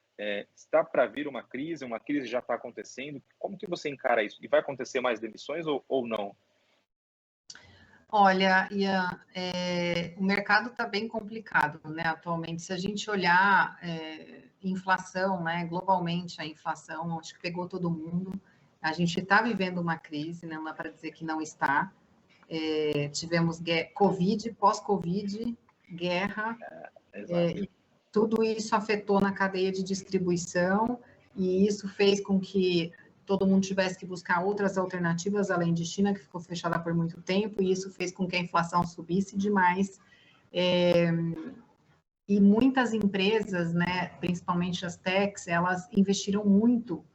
Está para vir uma crise já está acontecendo? Como que você encara isso? E vai acontecer mais demissões ou não? Olha, Ian, o mercado está bem complicado, né, atualmente. Se a gente olhar inflação, né, globalmente a inflação, acho que pegou todo mundo. A gente está vivendo uma crise, né, não dá para dizer que não está. Tivemos Covid, pós-Covid, guerra, e tudo isso afetou na cadeia de distribuição, e isso fez com que todo mundo tivesse que buscar outras alternativas, além de China, que ficou fechada por muito tempo, e isso fez com que a inflação subisse demais. E muitas empresas, né, principalmente as techs, elas investiram muito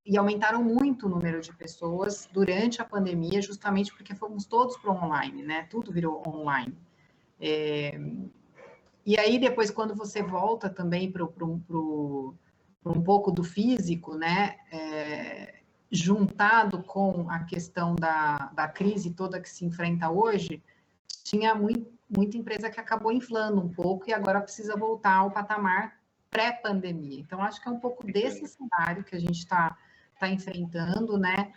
e aumentaram muito o número de pessoas durante a pandemia, justamente porque fomos todos para o online, né? Tudo virou online. E aí, depois, quando você volta também para um pouco do físico, né? Juntado com a questão da crise toda que se enfrenta hoje, tinha muita empresa que acabou inflando um pouco e agora precisa voltar ao patamar pré-pandemia. Então, acho que é um pouco desse cenário que a gente está enfrentando, né?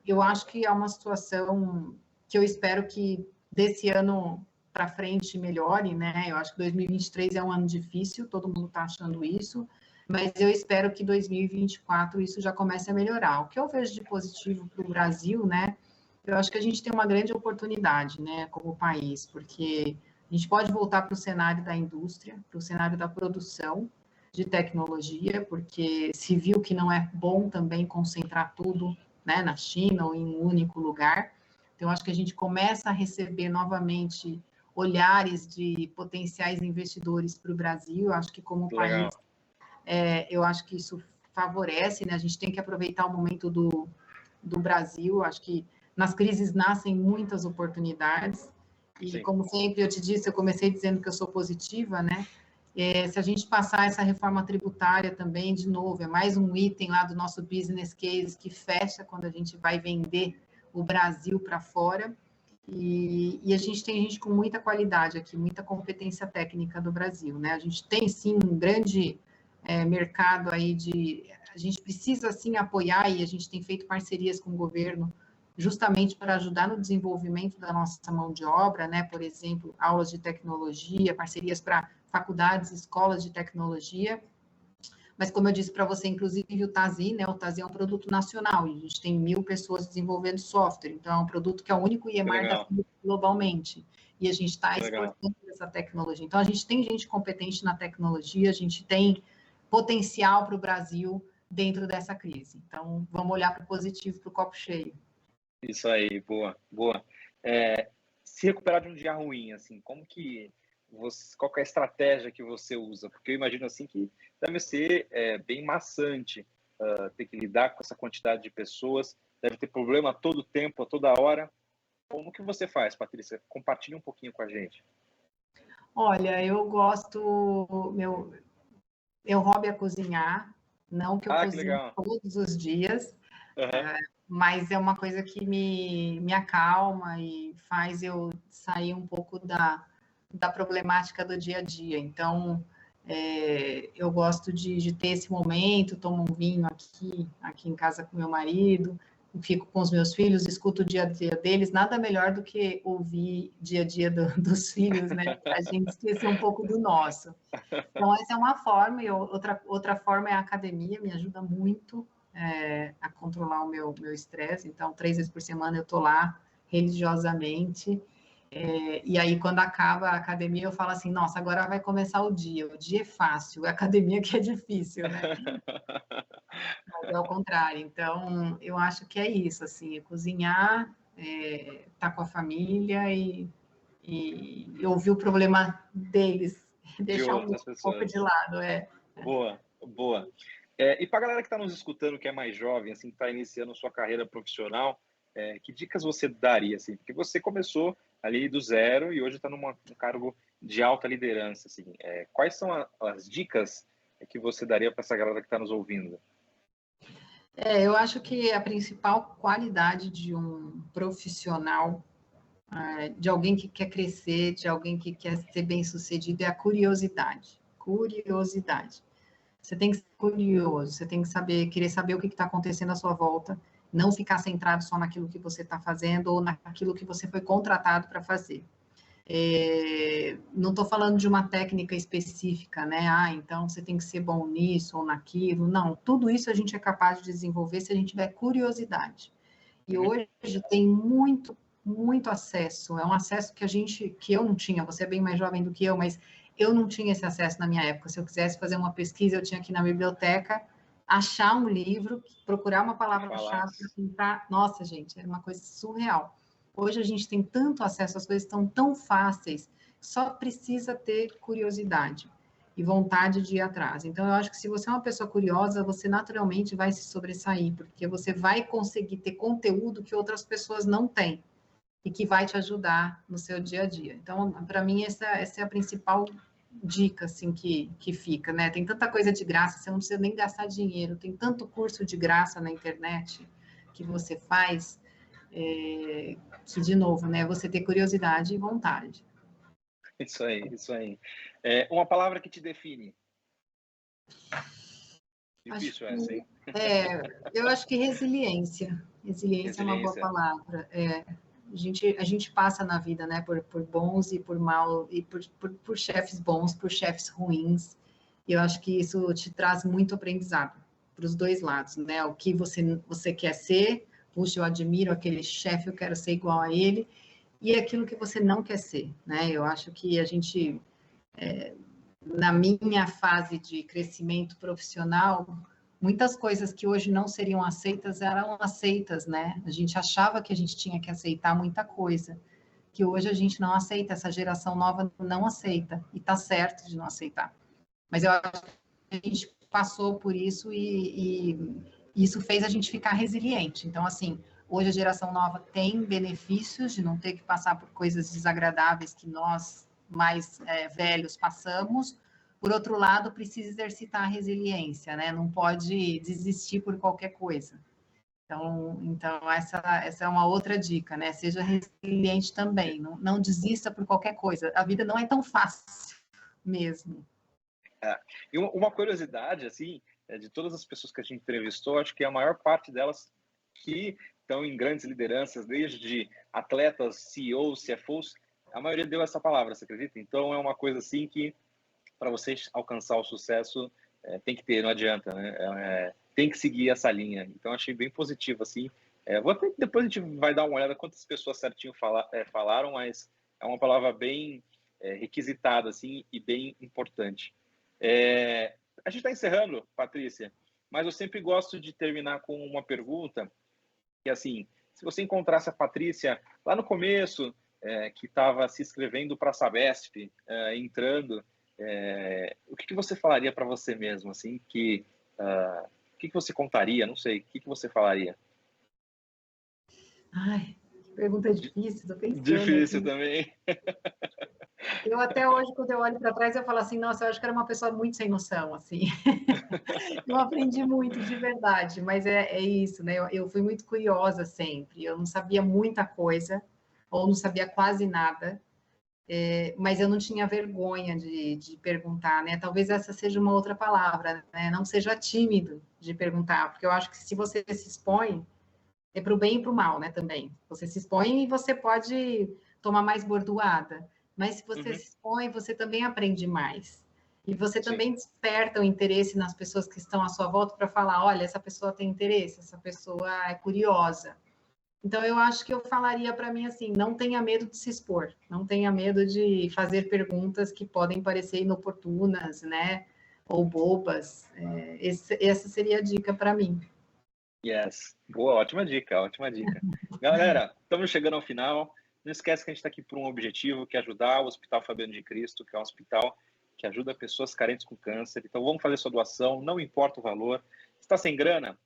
Eu acho que é uma situação que eu espero que desse ano para frente melhore, né? Eu acho que 2023 é um ano difícil, todo mundo está achando isso, mas eu espero que 2024 isso já comece a melhorar. O que eu vejo de positivo para o Brasil, né? Eu acho que a gente tem uma grande oportunidade, né, como país, porque a gente pode voltar para o cenário da indústria, para o cenário da produção de tecnologia, porque se viu que não é bom também concentrar tudo, né, na China ou em um único lugar. Então, acho que a gente começa a receber novamente olhares de potenciais investidores para o Brasil. Acho que como país, eu acho que isso favorece, né? A gente tem que aproveitar o momento do Brasil. Acho que nas crises nascem muitas oportunidades. E, sim, como sempre eu te disse, eu comecei dizendo que eu sou positiva, né? Se a gente passar essa reforma tributária também, de novo, é mais um item lá do nosso business case que fecha quando a gente vai vender o Brasil para fora. E a gente tem gente com muita qualidade aqui, muita competência técnica do Brasil, né? A gente tem, sim, um grande mercado aí a gente precisa, sim, apoiar, e a gente tem feito parcerias com o governo justamente para ajudar no desenvolvimento da nossa mão de obra, né? Por exemplo, aulas de tecnologia, parcerias para faculdades, escolas de tecnologia. Mas, como eu disse para você, inclusive o TASI, né? O TASI é um produto nacional, e a gente tem 1.000 pessoas desenvolvendo software, então é um produto que é o único IEMAR da Philips globalmente, e a gente está exportando essa tecnologia. Então, a gente tem gente competente na tecnologia, a gente tem potencial para o Brasil dentro dessa crise. Então, vamos olhar para o positivo, para o copo cheio. Isso aí, boa, boa. Se recuperar de um dia ruim, assim, qual que é a estratégia que você usa? Porque eu imagino assim que deve ser bem maçante ter que lidar com essa quantidade de pessoas, deve ter problema a todo tempo, a toda hora. Como que você faz, Patrícia? Compartilha um pouquinho com a gente. Olha, eu gosto, meu hobby é cozinhar, não que eu cozinhe todos os dias, mas é uma coisa que me acalma e faz eu sair um pouco da problemática do dia a dia. Então, eu gosto de ter esse momento, tomo um vinho aqui em casa com meu marido, fico com os meus filhos, escuto o dia a dia deles, nada melhor do que ouvir dia a dia dos filhos, né? Para a gente esquecer um pouco do nosso. Então, essa é uma forma, e outra forma é a academia, me ajuda muito a controlar o meu estresse. Então, 3 vezes por semana eu estou lá religiosamente. E aí, quando acaba a academia, eu falo assim, nossa, agora vai começar o dia é fácil, a academia que é difícil, né? Mas é o contrário. Então, eu acho que é isso, assim, cozinhar, estar com a família e ouvir o problema deles, deixar um pouco de lado. Boa, boa. E para a galera que está nos escutando, que é mais jovem, assim, que está iniciando sua carreira profissional, que dicas você daria, assim? Porque você começou ali do zero e hoje está num cargo de alta liderança, assim. Quais são as dicas que você daria para essa galera que está nos ouvindo? Eu acho que a principal qualidade de um profissional, de alguém que quer crescer, de alguém que quer ser bem-sucedido, é a curiosidade. Curiosidade. Você tem que ser curioso, você tem que querer saber o que está acontecendo à sua volta, não ficar centrado só naquilo que você está fazendo ou naquilo que você foi contratado para fazer. Não estou falando de uma técnica específica, né? Então você tem que ser bom nisso ou naquilo. Não, tudo isso a gente é capaz de desenvolver se a gente tiver curiosidade. E hoje tem muito, muito acesso. É um acesso que eu não tinha. Você é bem mais jovem do que eu, mas eu não tinha esse acesso na minha época. Se eu quisesse fazer uma pesquisa, eu tinha que ir na biblioteca, achar um livro, procurar uma palavra-chave para tentar. Nossa, gente, era uma coisa surreal. Hoje a gente tem tanto acesso, as coisas estão tão fáceis, só precisa ter curiosidade e vontade de ir atrás. Então, eu acho que se você é uma pessoa curiosa, você naturalmente vai se sobressair, porque você vai conseguir ter conteúdo que outras pessoas não têm e que vai te ajudar no seu dia a dia. Então, para mim, essa é a principal dica, assim, que fica, né? Tem tanta coisa de graça, você não precisa nem gastar dinheiro, tem tanto curso de graça na internet que você faz, que, de novo, né, você ter curiosidade e vontade. Isso aí, isso aí. Uma palavra que te define. Difícil essa, hein? Eu acho que resiliência. Resiliência é uma boa palavra. A gente passa na vida, né, por bons e por mal, e por chefes bons, por chefes ruins. E eu acho que isso te traz muito aprendizado para os dois lados, né? O que você quer ser, puxa, eu admiro aquele chefe, eu quero ser igual a ele, e aquilo que você não quer ser, né? Eu acho que a gente, na minha fase de crescimento profissional, muitas coisas que hoje não seriam aceitas eram aceitas, né? A gente achava que a gente tinha que aceitar muita coisa, que hoje a gente não aceita, essa geração nova não aceita, e tá certo de não aceitar. Mas eu acho que a gente passou por isso e isso fez a gente ficar resiliente. Então, assim, hoje a geração nova tem benefícios de não ter que passar por coisas desagradáveis que nós, mais velhos, passamos. Por outro lado, precisa exercitar a resiliência, né? Não pode desistir por qualquer coisa. Então essa é uma outra dica, né? Seja resiliente também, não desista por qualquer coisa. A vida não é tão fácil mesmo. E uma curiosidade, assim, de todas as pessoas que a gente entrevistou, acho que a maior parte delas que estão em grandes lideranças, desde atletas, CEOs, CFOs, a maioria deu essa palavra, você acredita? Então, é uma coisa assim que, para vocês alcançar o sucesso, tem que ter, não adianta, né? Tem que seguir essa linha. Então, achei bem positivo, assim. Depois a gente vai dar uma olhada quantas pessoas certinho falaram, mas é uma palavra bem requisitada, assim, e bem importante. A gente está encerrando, Patrícia, mas eu sempre gosto de terminar com uma pergunta, que assim, se você encontrasse a Patrícia lá no começo, que estava se inscrevendo para a Sabesp, entrando, o que você falaria para você mesmo, assim, o que você contaria, não sei, o que você falaria? Ai, que pergunta difícil, estou pensando. Difícil aqui. Também. Eu até hoje, quando eu olho para trás, eu falo assim, nossa, eu acho que era uma pessoa muito sem noção, assim. Eu aprendi muito, de verdade, mas é isso, né? Eu fui muito curiosa sempre, eu não sabia muita coisa, ou não sabia quase nada, mas eu não tinha vergonha de perguntar, né? Talvez essa seja uma outra palavra, né? Não seja tímido de perguntar, porque eu acho que se você se expõe, é para o bem e para o mal, né? Também. Você se expõe e você pode tomar mais bordoada, mas se você se expõe, você também aprende mais. E você também desperta o interesse nas pessoas que estão à sua volta para falar: olha, essa pessoa tem interesse, essa pessoa é curiosa. Então, eu acho que eu falaria para mim assim: não tenha medo de se expor, não tenha medo de fazer perguntas que podem parecer inoportunas, né? Ou bobas. Essa seria a dica para mim. Yes. Boa, ótima dica, ótima dica. Galera, estamos chegando ao final. Não esquece que a gente está aqui por um objetivo, que é ajudar o Hospital Fabiano de Cristo, que é um hospital que ajuda pessoas carentes com câncer. Então, vamos fazer sua doação, não importa o valor. Está sem grana?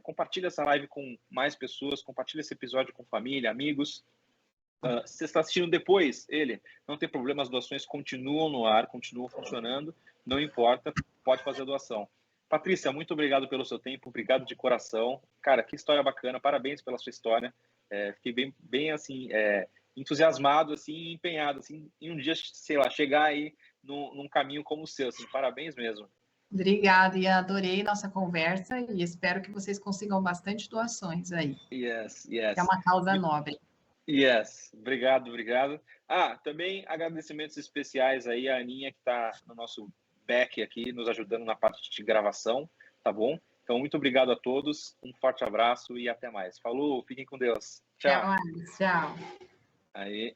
Compartilha essa live com mais pessoas, compartilha esse episódio com família, amigos. Se você está assistindo depois, não tem problema, as doações continuam no ar, continuam funcionando, não importa, pode fazer a doação. Patrícia, muito obrigado pelo seu tempo, obrigado de coração. Cara, que história bacana, parabéns pela sua história. Fiquei bem assim, entusiasmado, assim, empenhado, assim, em um dia, sei lá, chegar aí num caminho como o seu, assim, parabéns mesmo. Obrigada, e adorei nossa conversa e espero que vocês consigam bastante doações aí. Yes. Que é uma causa nobre. Yes, obrigado. Também agradecimentos especiais aí à Aninha, que está no nosso back aqui, nos ajudando na parte de gravação, tá bom? Então, muito obrigado a todos, um forte abraço e até mais. Falou, fiquem com Deus. Tchau. Até mais, tchau. Aí.